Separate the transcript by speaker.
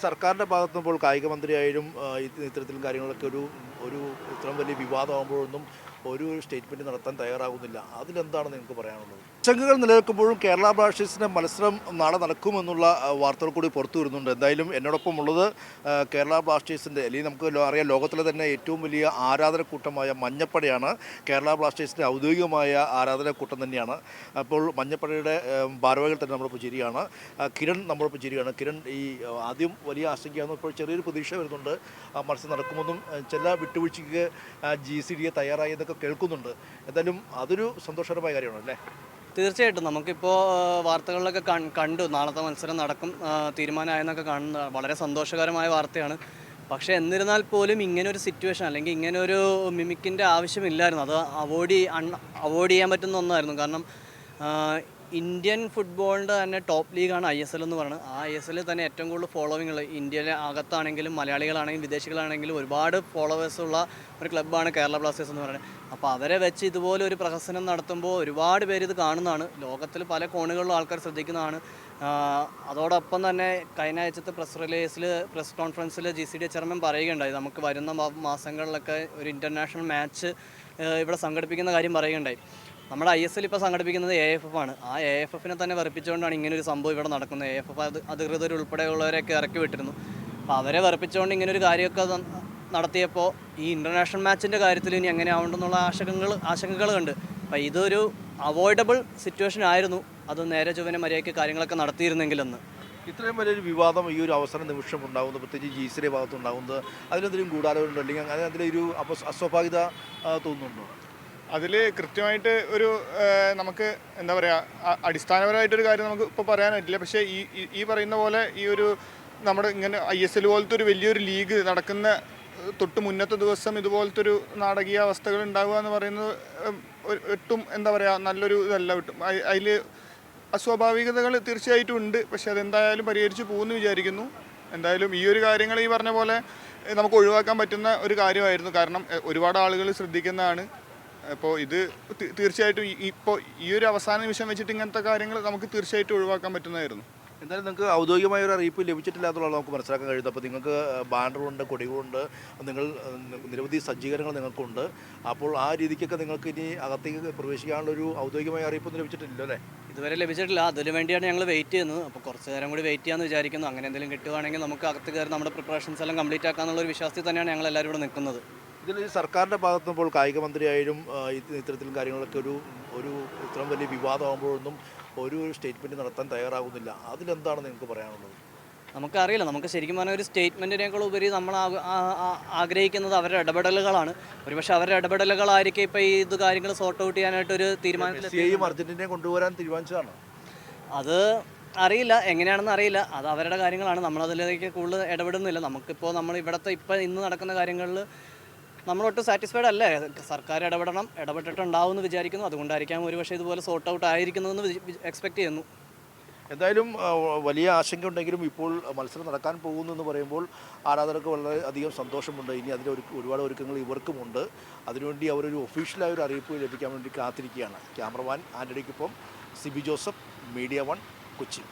Speaker 1: സർക്കാരിൻ്റെ ഭാഗത്ത് നിന്ന് ഇപ്പോൾ കായിക മന്ത്രിയായാലും ഇത്തരത്തിലും കാര്യങ്ങളൊക്കെ ഒരു ഒരു ഇത്രയും വലിയ വിവാദമാകുമ്പോഴൊന്നും ഒരു സ്റ്റേറ്റ്മെൻറ്റ് നടത്താൻ തയ്യാറാകുന്നില്ല. അതിലെന്താണ് നിങ്ങൾക്ക് പറയാനുള്ളത്? ആശങ്കകൾ നിലനിൽക്കുമ്പോഴും കേരള ബ്ലാസ്റ്റേഴ്സിൻ്റെ മത്സരം നാളെ നടക്കുമെന്നുള്ള വാർത്തകൾ കൂടി പുറത്തു വരുന്നുണ്ട്. എന്തായാലും എന്നോടൊപ്പം ഉള്ളത് കേരള ബ്ലാസ്റ്റേഴ്സിൻ്റെ അല്ലെങ്കിൽ നമുക്ക് അറിയാം ലോകത്തിലെ തന്നെ ഏറ്റവും വലിയ ആരാധനക്കൂട്ടമായ മഞ്ഞപ്പടയാണ്. കേരള ബ്ലാസ്റ്റേഴ്സിൻ്റെ ഔദ്യോഗികമായ ആരാധനക്കൂട്ടം തന്നെയാണ്. അപ്പോൾ മഞ്ഞപ്പടയുടെ ഭാരവാഹികൾ തന്നെ നമ്മളിപ്പോൾ ശരിയാണ്. കിരൺ നമ്മളിപ്പോൾ ശരിയാണ്. കിരൺ, ഈ ആദ്യം വലിയ ആശങ്കയാണെന്നും ഇപ്പോൾ ചെറിയൊരു പ്രതീക്ഷ വരുന്നുണ്ട്. മത്സരം നടക്കുമെന്നും ചില വിട്ടുവീഴ്ചയ്ക്ക് GCDA തയ്യാറായി എന്നൊക്കെ കേൾക്കുന്നുണ്ട്. എന്തായാലും അതൊരു സന്തോഷകരമായ കാര്യമാണ് അല്ലേ?
Speaker 2: തീർച്ചയായിട്ടും നമുക്കിപ്പോൾ വാർത്തകളിലൊക്കെ കണ്ടു നാളത്തെ മത്സരം നടക്കും തീരുമാനമായെന്നൊക്കെ കാണുന്ന വളരെ സന്തോഷകരമായ വാർത്തയാണ്. പക്ഷേ എന്നിരുന്നാൽ പോലും ഇങ്ങനൊരു സിറ്റുവേഷൻ അല്ലെങ്കിൽ ഇങ്ങനൊരു മിമിക്കിൻ്റെ ആവശ്യമില്ലായിരുന്നു. അത് അവോയ്ഡ് ചെയ്യാൻ പറ്റുന്ന ഒന്നായിരുന്നു. കാരണം ഇന്ത്യൻ ഫുട്ബോളിൻ്റെ തന്നെ ടോപ്പ് ലീഗാണ് ISL എന്ന് പറയുന്നത്. ആ ISL തന്നെ ഏറ്റവും കൂടുതൽ ഫോളോവിംഗ് ഉള്ള ഇന്ത്യയിലെ അകത്താണെങ്കിലും മലയാളികളാണെങ്കിലും വിദേശികളാണെങ്കിലും ഒരുപാട് ഫോളോവേഴ്സുള്ള ഒരു ക്ലബ്ബാണ് കേരള ബ്ലാസ്റ്റേഴ്സ് എന്ന് പറയുന്നത്. അപ്പോൾ അവരെ വെച്ച് ഇതുപോലെ ഒരു പ്രഹസനം നടത്തുമ്പോൾ ഒരുപാട് പേര് ഇത് കാണുന്നതാണ്. ലോകത്തിൽ പല കോണുകളിലും ആൾക്കാർ ശ്രദ്ധിക്കുന്നതാണ്. അതോടൊപ്പം തന്നെ കഴിഞ്ഞ ആഴ്ചത്തെ പ്രസ് കോൺഫറൻസിൽ GCDA ചെയർമാൻ പറയുകയുണ്ടായി, നമുക്ക് വരുന്ന മാസങ്ങളിലൊക്കെ ഒരു ഇൻ്റർനാഷണൽ മാച്ച് ഇവിടെ സംഘടിപ്പിക്കുന്ന കാര്യം പറയുകയുണ്ടായി. നമ്മുടെ ISL ഇപ്പോൾ സംഘടിപ്പിക്കുന്നത് AFF ആണ്. ആ AFFനെ തന്നെ വെറുപ്പിച്ചുകൊണ്ടാണ് ഇങ്ങനൊരു സംഭവം ഇവിടെ നടക്കുന്നത്. AFF അധികൃതർ ഉൾപ്പെടെയുള്ളവരെയൊക്കെ ഇറക്കി വിട്ടിരുന്നു. അപ്പോൾ അവരെ വെറുപ്പിച്ചുകൊണ്ട് ഇങ്ങനൊരു കാര്യമൊക്കെ നടത്തിയപ്പോൾ ഈ ഇൻ്റർനാഷണൽ മാച്ചിൻ്റെ കാര്യത്തിൽ ഇനി എങ്ങനെ ആവുണ്ടെന്നുള്ള ആശങ്കകളുണ്ട്. അപ്പോൾ ഇതൊരു അവോയ്ഡബിൾ സിറ്റുവേഷൻ ആയിരുന്നു. അത് നേരെ ചൊവ്വനെ മര്യാദയ്ക്ക് കാര്യങ്ങളൊക്കെ നടത്തിയിരുന്നെങ്കിലെന്ന്.
Speaker 1: ഇത്രയും വലിയൊരു വിവാദം ഈ ഒരു അവസര നിമിഷം ഉണ്ടാകുന്നത്, പ്രത്യേകിച്ച് GCDA ഭാഗത്തുണ്ടാകുന്നത്, അതിലെന്തെങ്കിലും ഗൂഢാലോചന അല്ലെങ്കിൽ അതിലൊരു അസ്വാഭാവികത തോന്നുന്നുണ്ടോ?
Speaker 3: അതിൽ കൃത്യമായിട്ട് ഒരു നമുക്ക് എന്താ പറയുക, അടിസ്ഥാനപരമായിട്ടൊരു കാര്യം നമുക്ക് ഇപ്പോൾ പറയാൻ പറ്റില്ല. പക്ഷേ ഈ പറയുന്ന പോലെ ഈ ഒരു നമ്മുടെ ഇങ്ങനെ ISL പോലത്തെ ഒരു വലിയൊരു ലീഗ് നടക്കുന്ന തൊട്ട് മുന്നത്തെ ദിവസം ഇതുപോലത്തെ ഒരു നാടകീയ അവസ്ഥകൾ ഉണ്ടാവുക എന്ന് പറയുന്നത് ഒട്ടും എന്താ പറയുക നല്ലൊരു ഇതല്ല. അതിൽ അസ്വാഭാവികതകൾ തീർച്ചയായിട്ടും ഉണ്ട്. പക്ഷെ അതെന്തായാലും പരിഹരിച്ച് പോകുമെന്ന് വിചാരിക്കുന്നു. എന്തായാലും ഈ ഒരു കാര്യങ്ങൾ ഈ പറഞ്ഞ പോലെ നമുക്ക് ഒഴിവാക്കാൻ പറ്റുന്ന ഒരു കാര്യമായിരുന്നു. കാരണം ഒരുപാട് ആളുകൾ ശ്രദ്ധിക്കുന്നതാണ്. അപ്പോൾ ഇത് തീർച്ചയായിട്ടും ഇപ്പോൾ ഈ ഒരു അവസാന നിമിഷം വെച്ചിട്ട് ഇങ്ങനത്തെ കാര്യങ്ങൾ നമുക്ക് തീർച്ചയായിട്ടും ഒഴിവാക്കാൻ പറ്റുന്നതായിരുന്നു.
Speaker 1: എന്തായാലും നിങ്ങൾക്ക് ഔദ്യോഗികമായ ഒരു അറിയിപ്പ് ലഭിച്ചിട്ടില്ല എന്നുള്ളത് നമുക്ക് മനസ്സിലാക്കാൻ കഴിയുന്നത്. അപ്പോൾ നിങ്ങൾക്ക് ബാനറുണ്ട്, കൊടികളുണ്ട്, നിങ്ങൾ നിരവധി സജ്ജീകരണങ്ങൾ നിങ്ങൾക്കുണ്ട്. അപ്പോൾ ആ രീതിക്കൊക്കെ നിങ്ങൾക്ക് ഇനി അകത്തേക്ക് പ്രവേശിക്കാനുള്ളൊരു ഔദ്യോഗികമായ അറിയിപ്പൊന്നും ലഭിച്ചിട്ടില്ലല്ലോ അല്ലേ?
Speaker 2: ഇതുവരെ ലഭിച്ചിട്ടില്ല. അതിന് വേണ്ടിയാണ് ഞങ്ങൾ വെയിറ്റ് ചെയ്യുന്നത്. അപ്പോൾ കുറച്ച് നേരം കൂടി വെയിറ്റ് ചെയ്യാമെന്ന് വിചാരിക്കുന്നു. അങ്ങനെ എന്തെങ്കിലും കിട്ടുവാണെങ്കിൽ നമുക്ക് അകത്ത് കയറി നമ്മുടെ പ്രിപ്പറേഷൻസ് എല്ലാം കംപ്ലീറ്റ് ആക്കാമെന്നുള്ളൊരു വിശ്വാസത്തിൽ തന്നെയാണ് ഞങ്ങൾ എല്ലാവരും ഇവിടെ നിൽക്കുന്നത്.
Speaker 1: ഇതിൽ സർക്കാരിൻ്റെ ഭാഗത്ത് നിന്ന് ഇപ്പോൾ കായിക മന്ത്രിയായാലും ഇത്തരത്തിലും കാര്യങ്ങളൊക്കെ ഒരു ഇത്രയും വലിയ വിവാദമാകുമ്പോഴൊന്നും ഒരു സ്റ്റേറ്റ്മെൻറ്റ് നടത്താൻ തയ്യാറാകുന്നില്ല. അതിലെന്താണ് നിങ്ങൾക്ക് പറയാനുള്ളത്?
Speaker 2: നമുക്കറിയില്ല. നമുക്ക് ശരിക്കും പറഞ്ഞാൽ ഒരു സ്റ്റേറ്റ്മെൻറ്റിനേക്കാൾ ഉപരി നമ്മൾ ആഗ്രഹിക്കുന്നത് അവരുടെ ഇടപെടലുകളാണ്. ഒരുപക്ഷെ അവരുടെ ഇടപെടലുകളായിരിക്കും ഇപ്പോൾ ഈ ഇത് കാര്യങ്ങൾ സോർട്ട് ഔട്ട് ചെയ്യാനായിട്ടൊരു തീരുമാനത്തിൽ
Speaker 1: അർജന്റീനയെ കൊണ്ടുവരാൻ തീരുമാനിച്ചതാണ്.
Speaker 2: അത് അറിയില്ല, എങ്ങനെയാണെന്ന് അറിയില്ല. അത് അവരുടെ കാര്യങ്ങളാണ്. നമ്മളതിലേക്ക് കൂടുതൽ ഇടപെടുന്നില്ല. നമുക്കിപ്പോൾ ഇന്ന് നടക്കുന്ന കാര്യങ്ങളിൽ നമ്മളൊട്ടും സാറ്റിസ്ഫൈഡ് അല്ലേ. സർക്കാർ ഇടപെട്ടിട്ടുണ്ടാവും എന്ന് വിചാരിക്കുന്നു. അതുകൊണ്ടായിരിക്കാം ഒരുപക്ഷെ ഇതുപോലെ സോർട്ട് ഔട്ട് ആയിരിക്കുന്നതെന്ന് എക്സ്പെക്ട് ചെയ്യുന്നു.
Speaker 1: എന്തായാലും വലിയ ആശങ്ക ഉണ്ടെങ്കിലും ഇപ്പോൾ മത്സരം നടക്കാൻ പോകുന്നു എന്ന് പറയുമ്പോൾ ആരാധകർക്ക് വളരെ അധികം സന്തോഷമുണ്ട്. ഇനി ഒരുപാട് ഒരുക്കങ്ങൾ ഇവർക്കുമുണ്ട്. അതിനുവേണ്ടി അവരൊരു ഒഫീഷ്യലായ ഒരു അറിയിപ്പ് ലഭിക്കാൻ വേണ്ടി കാത്തിരിക്കുകയാണ്. ക്യാമറമാൻ ആൻ്റണിക്കൊപ്പം സിബി ജോസഫ്, മീഡിയ 1, കൊച്ചി.